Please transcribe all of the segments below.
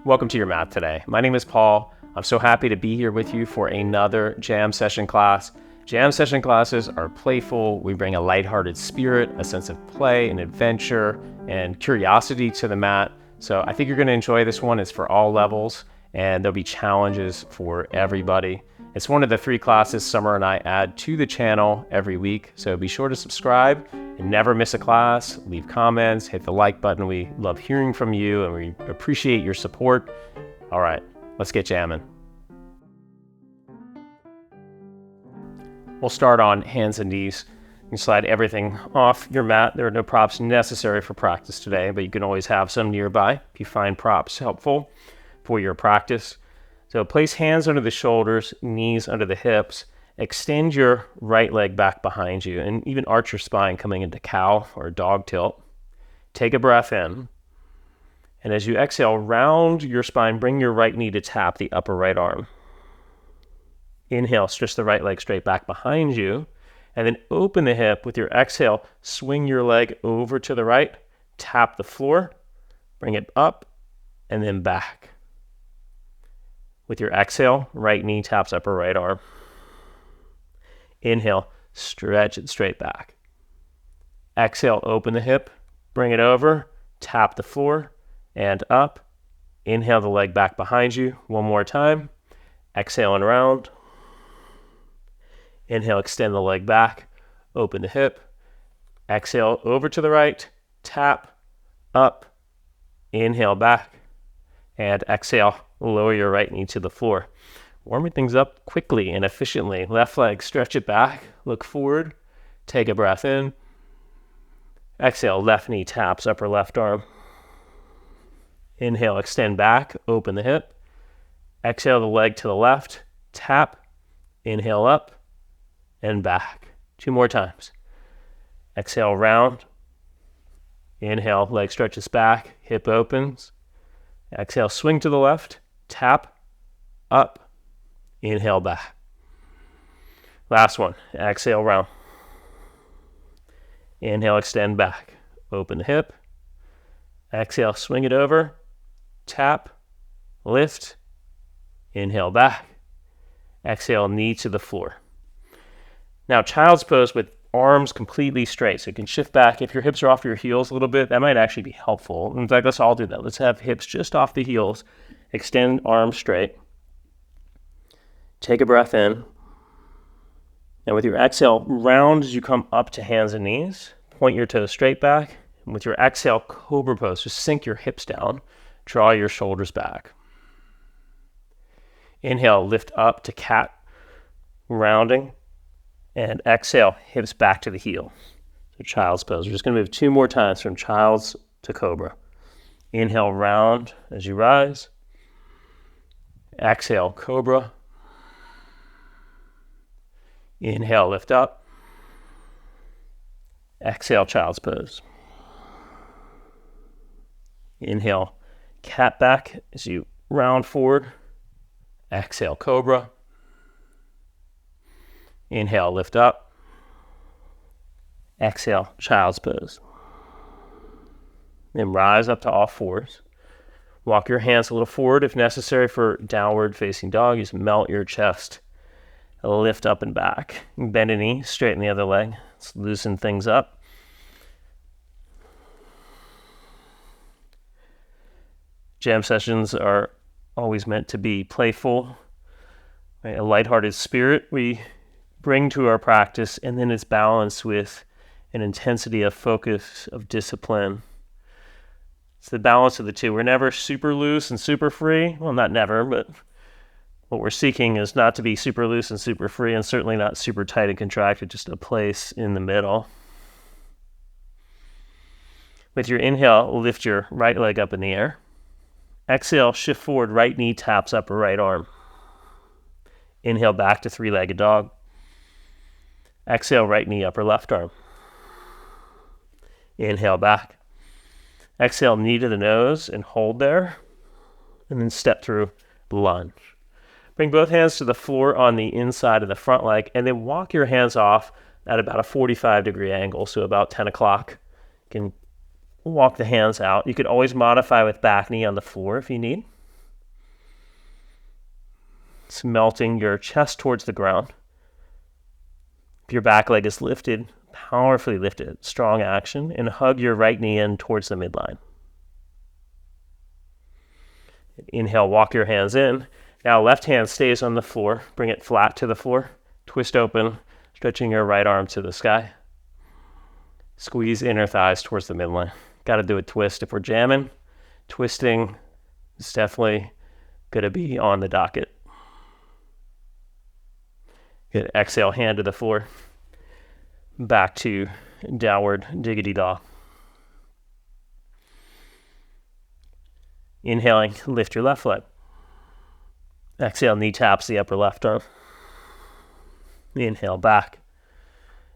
Welcome to your mat today. My name is Paul. I'm so happy to be here with you for another jam session class. Jam session classes are playful. We bring a lighthearted spirit, a sense of play and adventure and curiosity to the mat. So I think you're going to enjoy this one. It's for all levels and there'll be challenges for everybody. It's one of the 3 classes Summer and I add to the channel every week. So be sure to subscribe and never miss a class. Leave comments, hit the like button. We love hearing from you and we appreciate your support. All right, let's get jamming. We'll start on hands and knees. You can slide everything off your mat. There are no props necessary for practice today, but you can always have some nearby if you find props helpful for your practice. So place hands under the shoulders, knees under the hips. Extend your right leg back behind you and even arch your spine coming into cow or dog tilt. Take a breath in. And as you exhale, round your spine, bring your right knee to tap the upper right arm. Inhale, stretch the right leg straight back behind you. And then open the hip with your exhale. Swing your leg over to the right. Tap the floor. Bring it up and then back. With your exhale, right knee taps upper right arm. Inhale, stretch it straight back. Exhale, open the hip, bring it over, tap the floor, and up. Inhale the leg back behind you. One more time. Exhale and round. Inhale, extend the leg back, open the hip. Exhale, over to the right, tap, up. Inhale back, and exhale, lower your right knee to the floor. Warming things up quickly and efficiently. Left leg, stretch it back, look forward, take a breath in. Exhale, left knee taps upper left arm. Inhale, extend back, open the hip. Exhale the leg to the left, tap, inhale up and back. 2 more times. Exhale, round. Inhale, leg stretches back, hip opens. Exhale, swing to the left, tap, up. Inhale back. Last one. Exhale, round. Inhale, extend back. Open the hip. Exhale, swing it over. Tap, lift. Inhale back. Exhale, knee to the floor. Now, child's pose with arms completely straight. So you can shift back. If your hips are off your heels a little bit, that might actually be helpful. In fact, let's all do that. Let's have hips just off the heels. Extend arms straight. Take a breath in. And with your exhale, round as you come up to hands and knees. Point your toes straight back. And with your exhale, cobra pose. Just sink your hips down. Draw your shoulders back. Inhale, lift up to cat. Rounding. And exhale, hips back to the heel. So child's pose. We're just going to move 2 more times from child's to cobra. Inhale, round as you rise. Exhale, cobra. Inhale, lift up. Exhale, child's pose. Inhale, cat back as you round forward. Exhale, cobra. Inhale, lift up. Exhale, child's pose. Then rise up to all fours. Walk your hands a little forward if necessary for downward facing dog. Just melt your chest. Lift up and back. Bend a knee, straighten the other leg. Let's loosen things up. Jam sessions are always meant to be playful, right? A lighthearted spirit we bring to our practice, and then it's balanced with an intensity of focus, of discipline. It's the balance of the two. We're never super loose and super free. Well, not never, but what we're seeking is not to be super loose and super free, and certainly not super tight and contracted, just a place in the middle. With your inhale, lift your right leg up in the air. Exhale, shift forward, right knee taps upper right arm. Inhale back to 3-legged dog. Exhale, right knee upper left arm. Inhale back. Exhale, knee to the nose and hold there. And then step through lunge. Bring both hands to the floor on the inside of the front leg, and then walk your hands off at about a 45-degree angle, so about 10 o'clock. You can walk the hands out. You could always modify with back knee on the floor if you need. It's melting your chest towards the ground. If your back leg is lifted, powerfully lifted, strong action, and hug your right knee in towards the midline. Inhale, walk your hands in. Now left hand stays on the floor. Bring it flat to the floor. Twist open, stretching your right arm to the sky. Squeeze inner thighs towards the midline. Got to do a twist. If we're jamming, twisting is definitely going to be on the docket. Good. Exhale, hand to the floor. Back to downward diggity dog. Inhaling, lift your left leg. Exhale, knee taps the upper left arm. Inhale, back.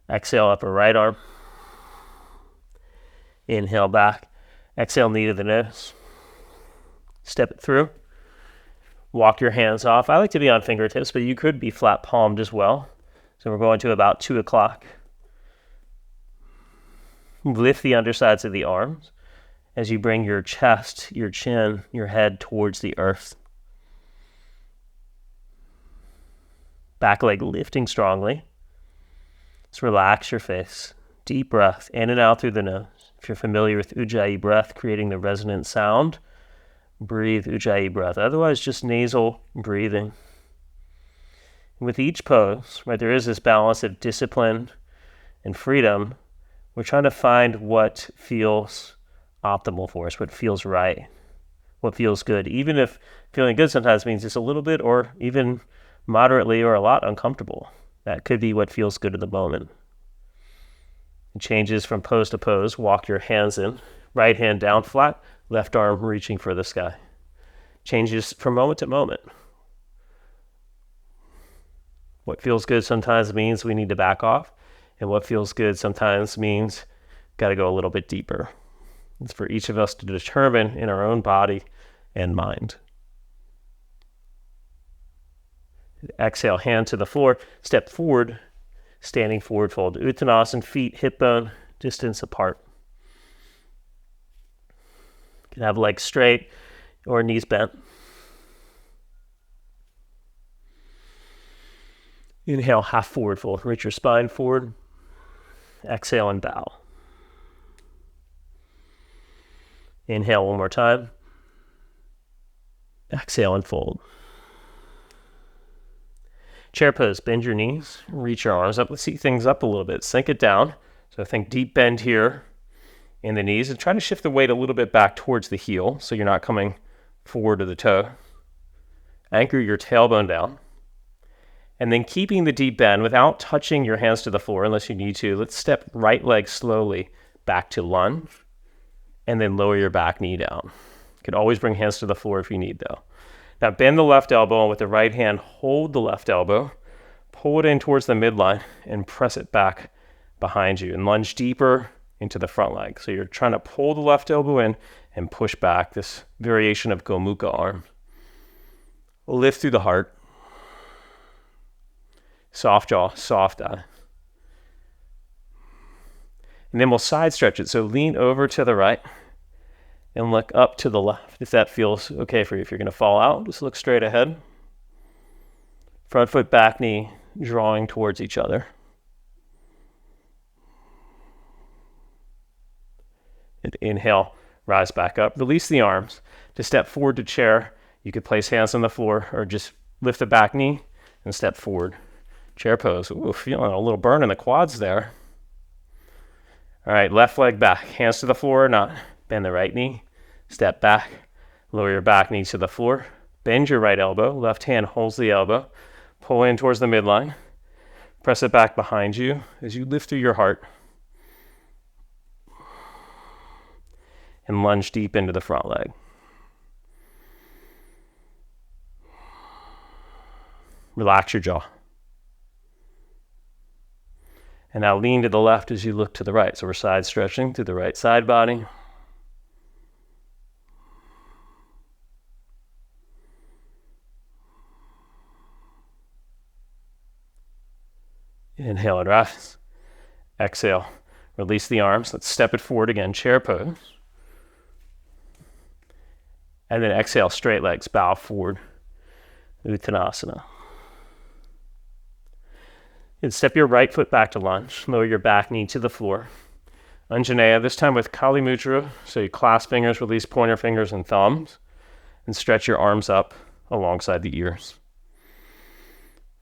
Exhale, upper right arm. Inhale, back. Exhale, knee to the nose. Step it through. Walk your hands off. I like to be on fingertips, but you could be flat palmed as well. So we're going to about 2 o'clock. Lift the undersides of the arms as you bring your chest, your chin, your head towards the earth. Back leg lifting strongly. Just relax your face. Deep breath in and out through the nose. If you're familiar with Ujjayi breath, creating the resonant sound, breathe Ujjayi breath. Otherwise, just nasal breathing. With each pose, right, there is this balance of discipline and freedom. We're trying to find what feels optimal for us, what feels right, what feels good. Even if feeling good sometimes means just a little bit or even moderately or a lot uncomfortable. That could be what feels good at the moment. It changes from pose to pose. Walk your hands in. Right hand down flat, left arm reaching for the sky. Changes from moment to moment. What feels good sometimes means we need to back off. And what feels good sometimes means got to go a little bit deeper. It's for each of us to determine in our own body and mind. Exhale, hand to the floor. Step forward, standing forward fold. Uttanasana, feet hip bone distance apart. You can have legs straight or knees bent. Inhale, half forward fold. Reach your spine forward. Exhale and bow. Inhale one more time. Exhale and fold. Chair pose, bend your knees, reach your arms up. Let's seat things up a little bit. Sink it down. So think deep bend here in the knees and try to shift the weight a little bit back towards the heel so you're not coming forward to the toe. Anchor your tailbone down. And then keeping the deep bend without touching your hands to the floor unless you need to, let's step right leg slowly back to lunge and then lower your back knee down. You can always bring hands to the floor if you need though. Now bend the left elbow and with the right hand, hold the left elbow, pull it in towards the midline and press it back behind you and lunge deeper into the front leg. So you're trying to pull the left elbow in and push back, this variation of Gomukha arm. Lift through the heart. Soft jaw, soft eye. And then we'll side stretch it. So lean over to the right and look up to the left if that feels okay for you. If you're going to fall out, just look straight ahead. Front foot, back knee drawing towards each other. And inhale, rise back up. Release the arms. To step forward to chair, you could place hands on the floor or just lift the back knee and step forward. Chair pose. Ooh, feeling a little burn in the quads there. All right, left leg back. Hands to the floor or not. Bend the right knee. Step back. Lower your back knee to the floor. Bend your right elbow. Left hand holds the elbow. Pull in towards the midline. Press it back behind you as you lift through your heart. And lunge deep into the front leg. Relax your jaw. And now lean to the left as you look to the right. So we're side stretching through the right side body. Inhale and rise. Exhale. Release the arms. Let's step it forward again. Chair pose. And then exhale, straight legs, bow forward. Uttanasana. And step your right foot back to lunge. Lower your back knee to the floor. Anjaneya, this time with Kali Mudra. So you clasp fingers, release pointer fingers and thumbs, and stretch your arms up alongside the ears.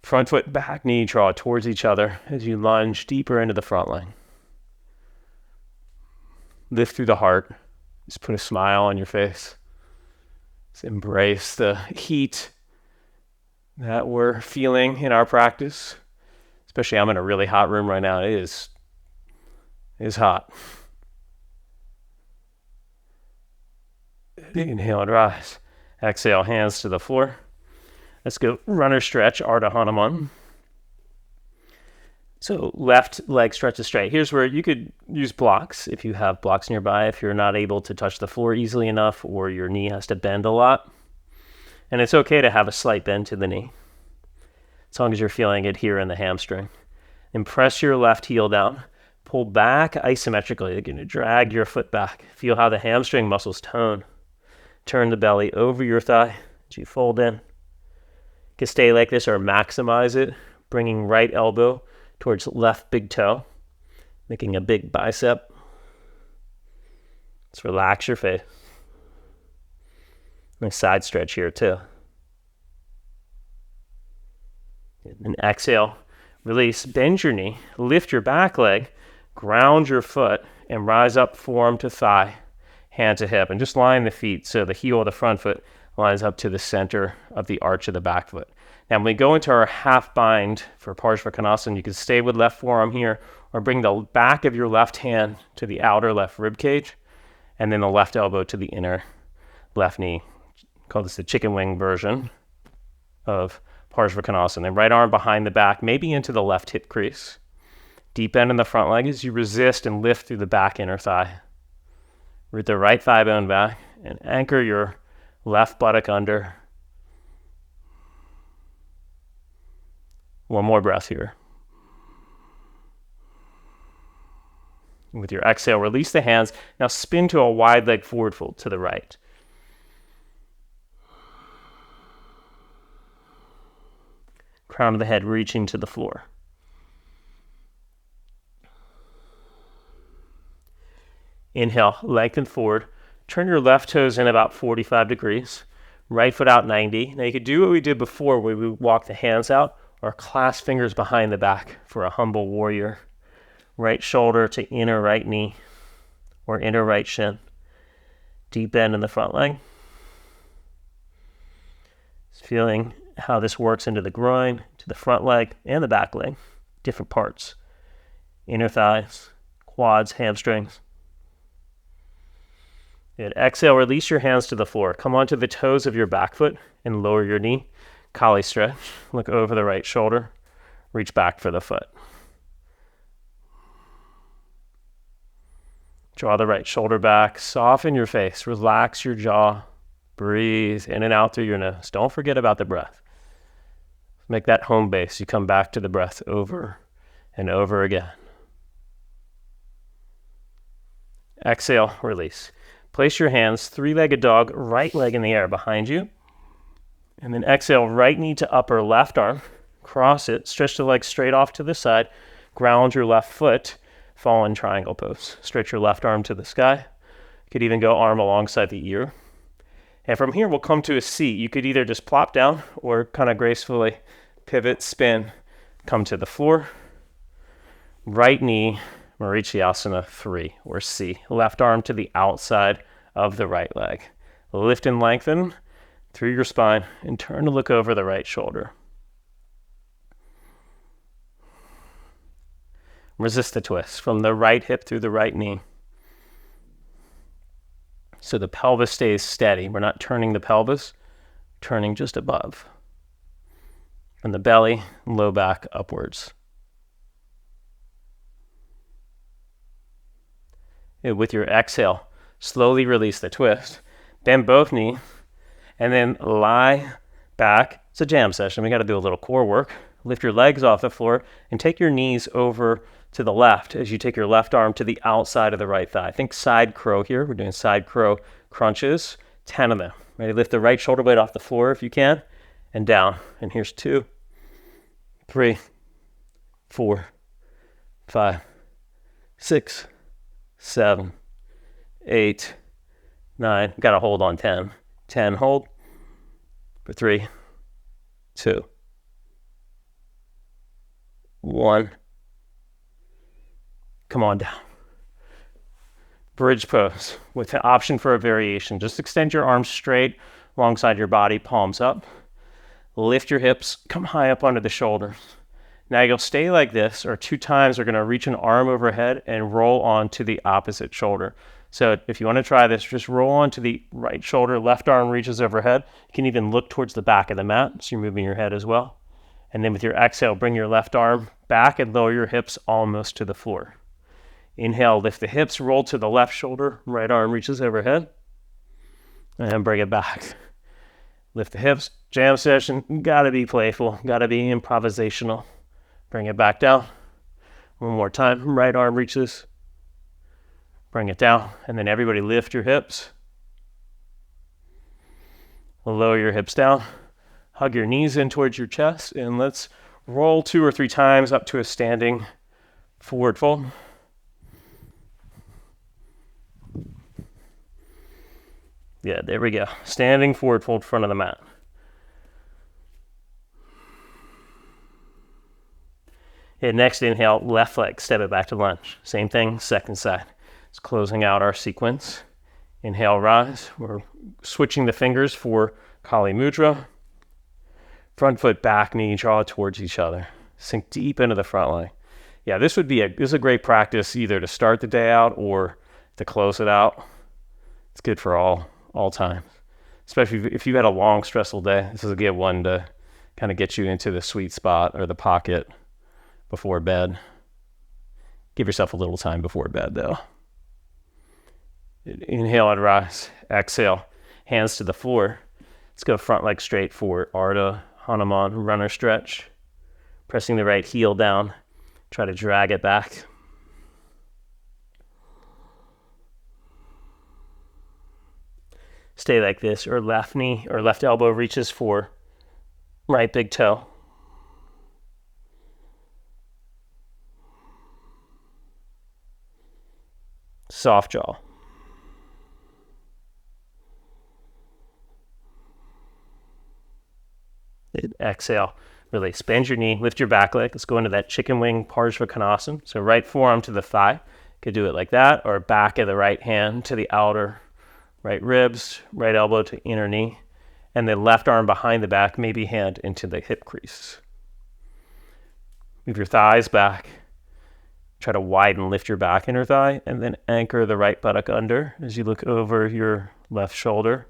Front foot, back knee draw towards each other as you lunge deeper into the front leg. Lift through the heart. Just put a smile on your face. Just embrace the heat that we're feeling in our practice. Especially I'm in a really hot room right now. It is hot. Inhale and rise. Exhale, hands to the floor. Let's go runner stretch, Ardha Hanuman. So left leg stretches straight. Here's where you could use blocks if you have blocks nearby, if you're not able to touch the floor easily enough or your knee has to bend a lot. And it's okay to have a slight bend to the knee, as long as you're feeling it here in the hamstring. And press your left heel down. Pull back isometrically. You're going to drag your foot back. Feel how the hamstring muscles tone. Turn the belly over your thigh as you fold in. You can stay like this or maximize it, bringing right elbow towards left big toe, making a big bicep. Let's relax your face. Nice side stretch here too. And exhale, release, bend your knee, lift your back leg, ground your foot, and rise up forearm to thigh, hand to hip, and just line the feet so the heel of the front foot lines up to the center of the arch of the back foot. Now, when we go into our half bind for Parsvakonasana, you can stay with left forearm here or bring the back of your left hand to the outer left rib cage and then the left elbow to the inner left knee. Call this the chicken wing version of Parsvakonasana. And right arm behind the back, maybe into the left hip crease. Deep bend in the front leg as you resist and lift through the back inner thigh. Root the right thigh bone back and anchor your left buttock under. One more breath here. With your exhale, release the hands. Now spin to a wide leg forward fold to the right. Crown of the head reaching to the floor. Inhale, lengthen forward. Turn your left toes in about 45 degrees. Right foot out 90. Now you could do what we did before where we walk the hands out or clasp fingers behind the back for a humble warrior. Right shoulder to inner right knee or inner right shin. Deep bend in the front leg. Just feeling how this works into the groin, to the front leg and the back leg. Different parts. Inner thighs, quads, hamstrings. Good. Exhale, release your hands to the floor. Come onto the toes of your back foot and lower your knee. Kali stretch. Look over the right shoulder. Reach back for the foot. Draw the right shoulder back. Soften your face. Relax your jaw. Breathe in and out through your nose. Don't forget about the breath. Make that home base. You come back to the breath over and over again. Exhale, release. Place your hands, three-legged dog, right leg in the air behind you. And then exhale, right knee to upper left arm. Cross it, stretch the leg straight off to the side. Ground your left foot, fall in triangle pose. Stretch your left arm to the sky. You could even go arm alongside the ear. And from here, we'll come to a seat. You could either just plop down or kind of gracefully pivot, spin, come to the floor. Right knee, Marichyasana 3 or C. Left arm to the outside of the right leg. Lift and lengthen through your spine and turn to look over the right shoulder. Resist the twist from the right hip through the right knee. So the pelvis stays steady. We're not turning the pelvis, turning just above. From the belly, low back upwards. And with your exhale, slowly release the twist. Bend both knees and then lie back. It's a jam session. We got to do a little core work. Lift your legs off the floor and take your knees over to the left as you take your left arm to the outside of the right thigh. Think side crow here. We're doing side crow crunches, 10 of them. Ready? Lift the right shoulder blade off the floor if you can. and down. And here's 2, 3, 4, 5, 6, 7, 8, 9. Got to hold on 10. 10, hold for 3, 2, 1. Come on down. Bridge pose with an option for a variation. Just extend your arms straight alongside your body, palms up. Lift your hips, come high up onto the shoulders. Now you'll stay like this, or 2 times we're going to reach an arm overhead and roll onto the opposite shoulder. So if you want to try this, just roll onto the right shoulder, left arm reaches overhead. You can even look towards the back of the mat, so you're moving your head as well. And then with your exhale, bring your left arm back and lower your hips almost to the floor. Inhale, lift the hips, roll to the left shoulder, right arm reaches overhead, and bring it back. Lift the hips, jam session, gotta be playful, gotta be improvisational. Bring it back down. One more time, right arm reaches, bring it down, and then everybody lift your hips. Lower your hips down, hug your knees in towards your chest, and let's roll 2 or 3 times up to a standing forward fold. Yeah, there we go. Standing forward fold, front of the mat. Okay, next inhale, left leg, step it back to lunge. Same thing, second side. It's closing out our sequence. Inhale, rise. We're switching the fingers for Kali Mudra. Front foot, back knee, draw towards each other. Sink deep into the front leg. Yeah, this is a great practice either to start the day out or to close it out. It's good for all times. Especially if you've had a long, stressful day, this is a good one to kind of get you into the sweet spot or the pocket before bed. Give yourself a little time before bed, though. Inhale and rise. Exhale, hands to the floor. Let's go front leg straight for Ardha Hanuman runner stretch. Pressing the right heel down. Try to drag it back. Stay like this, or left knee or left elbow reaches for right big toe. Soft jaw. Exhale, release. Bend your knee, lift your back leg. Let's go into that chicken wing Parsvakonasana. So right forearm to the thigh. Could do it like that, or back of the right hand to the outer right ribs, right elbow to inner knee, and then left arm behind the back, maybe hand into the hip crease. Move your thighs back. Try to widen, lift your back inner thigh, and then anchor the right buttock under as you look over your left shoulder.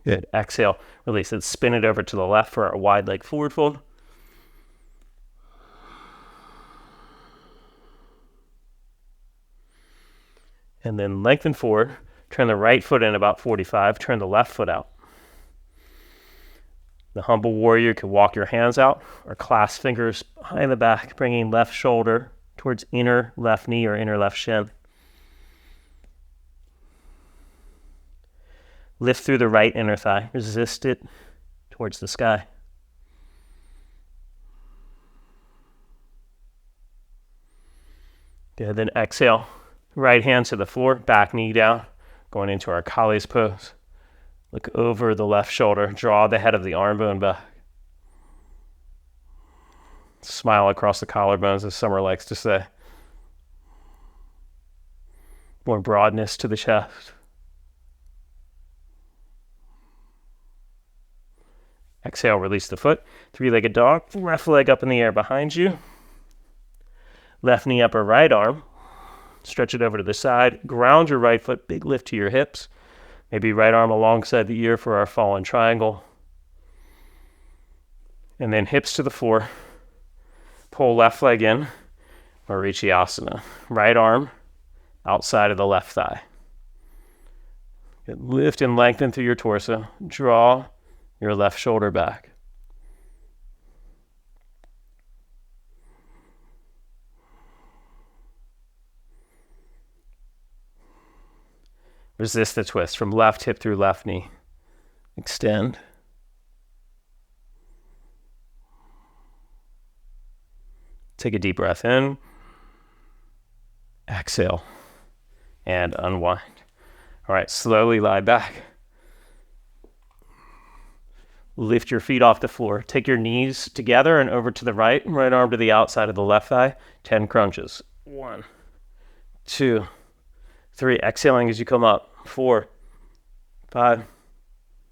Good. Exhale, release it. Spin it over to the left for our wide leg forward fold. And then lengthen forward. Turn the right foot in about 45. Turn the left foot out. The humble warrior could walk your hands out or clasp fingers behind the back, bringing left shoulder towards inner left knee or inner left shin. Lift through the right inner thigh. Resist it towards the sky. Good. Then exhale. Right hand to the floor, back knee down. Going into our Kali's pose. Look over the left shoulder. Draw the head of the arm bone back. Smile across the collarbones, as Summer likes to say. More broadness to the chest. Exhale, release the foot. Three-legged dog. Left leg up in the air behind you. Left knee up or right arm. Stretch it over to the side. Ground your right foot. Big lift to your hips. Maybe right arm alongside the ear for our fallen triangle. And then hips to the floor. Pull left leg in. Marichyasana. Right arm outside of the left thigh. Good. Lift and lengthen through your torso. Draw your left shoulder back. Resist the twist from left hip through left knee. Extend. Take a deep breath in. Exhale. And unwind. All right, slowly lie back. Lift your feet off the floor. Take your knees together and over to the right arm to the outside of the left thigh. 10 crunches. 1, 2, 3. Exhaling as you come up. 4, 5,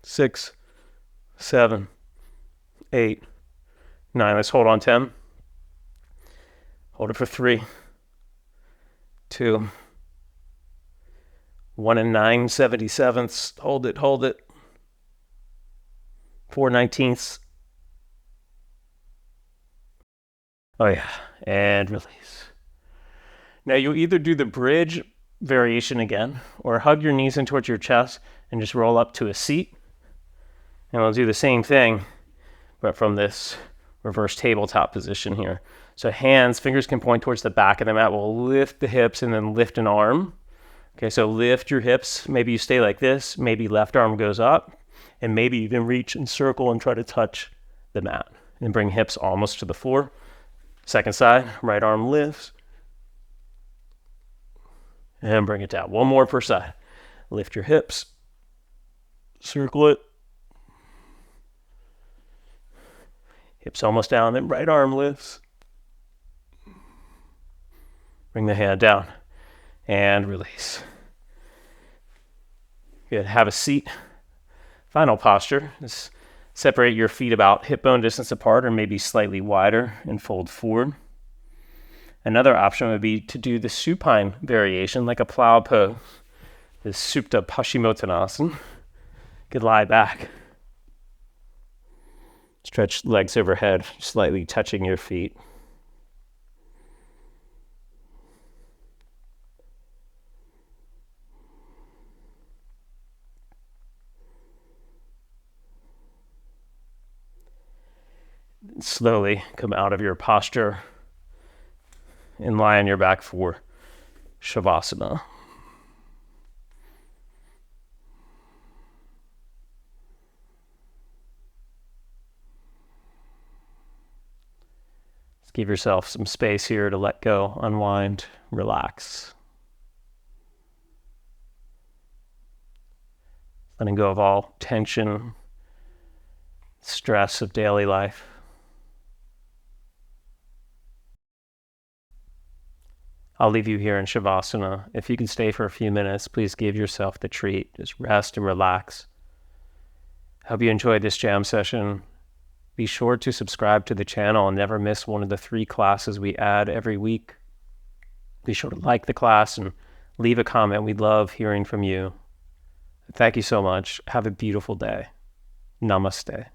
6, 7, 8, 9. Let's hold on 10. Hold it for 3, 2, 1 and 9/77. Hold it, hold it. 4/19. Oh yeah, and release. Now you'll either do the bridge variation again, or hug your knees in towards your chest and just roll up to a seat. And we'll do the same thing, but from this reverse tabletop position here. So fingers can point towards the back of the mat. We'll lift the hips and then lift an arm. Okay, so lift your hips. Maybe you stay like this. Maybe left arm goes up. And maybe you can reach and circle and try to touch the mat. And bring hips almost to the floor. Second side, right arm lifts. And bring it down. One more per side. Lift your hips. Circle it. Hips almost down, then right arm lifts. Bring the hand down and release. Good, have a seat. Final posture is separate your feet about hip bone distance apart or maybe slightly wider and fold forward. Another option would be to do the supine variation like a plow pose, the Supta Paschimottanasana. You could lie back. Stretch legs overhead, slightly touching your feet. Slowly come out of your posture and lie on your back for shavasana. Just give yourself some space here to let go, unwind, relax. Letting go of all tension, stress of daily life. I'll leave you here in shavasana. If you can stay for a few minutes, please give yourself the treat. Just rest and relax. Hope you enjoyed this jam session. Be sure to subscribe to the channel and never miss one of the 3 classes we add every week. Be sure to like the class and leave a comment. We'd love hearing from you. Thank you so much. Have a beautiful day. Namaste.